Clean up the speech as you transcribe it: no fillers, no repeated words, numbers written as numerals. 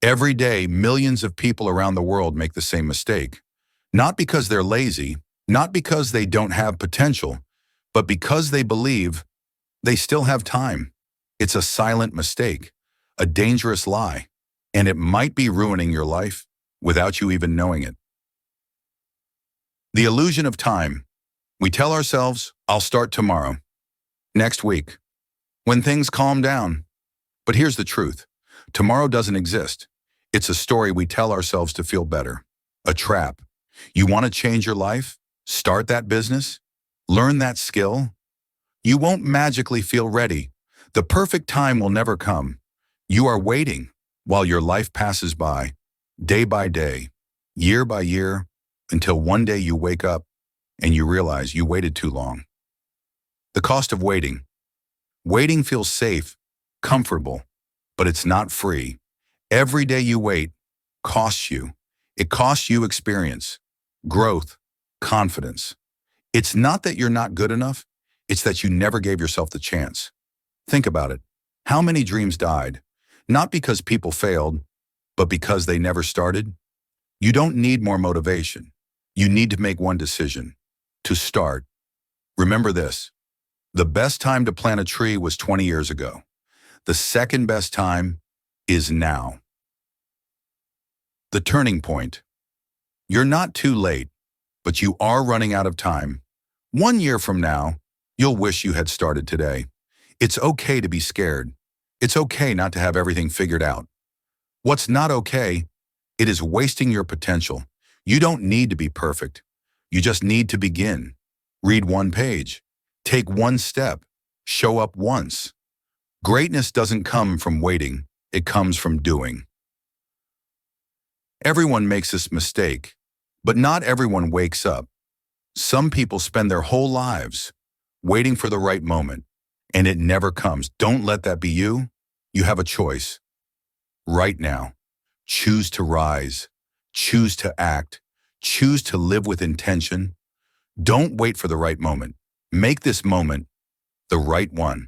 Every day, millions of people around the world make the same mistake. Not because they're lazy, not because they don't have potential, but because they believe they still have time. It's a silent mistake, a dangerous lie, and it might be ruining your life without you even knowing it. The illusion of time. We tell ourselves, I'll start tomorrow, next week, when things calm down. But here's the truth. Tomorrow doesn't exist. It's a story we tell ourselves to feel better. A trap. You want to change your life? Start that business? Learn that skill? You won't magically feel ready. The perfect time will never come. You are waiting while your life passes by, day by day, year by year, until one day you wake up and you realize you waited too long. The cost of waiting. Waiting feels safe, comfortable, but it's not free. Every day you wait costs you. It costs you experience, growth, confidence. It's not that you're not good enough, it's that you never gave yourself the chance. Think about it. How many dreams died? Not because people failed, but because they never started? You don't need more motivation. You need to make one decision. To start. Remember this. The best time to plant a tree was 20 years ago. The second best time is now. The turning point. You're not too late, but you are running out of time. 1 year from now, you'll wish you had started today. It's okay to be scared. It's okay not to have everything figured out. What's not okay, it is wasting your potential. You don't need to be perfect. You just need to begin. Read one page. Take one step. Show up once. Greatness doesn't come from waiting. It comes from doing. Everyone makes this mistake, but not everyone wakes up. Some people spend their whole lives waiting for the right moment, and it never comes. Don't let that be you. You have a choice. Right now, choose to rise. Choose to act. Choose to live with intention. Don't wait for the right moment. Make this moment the right one.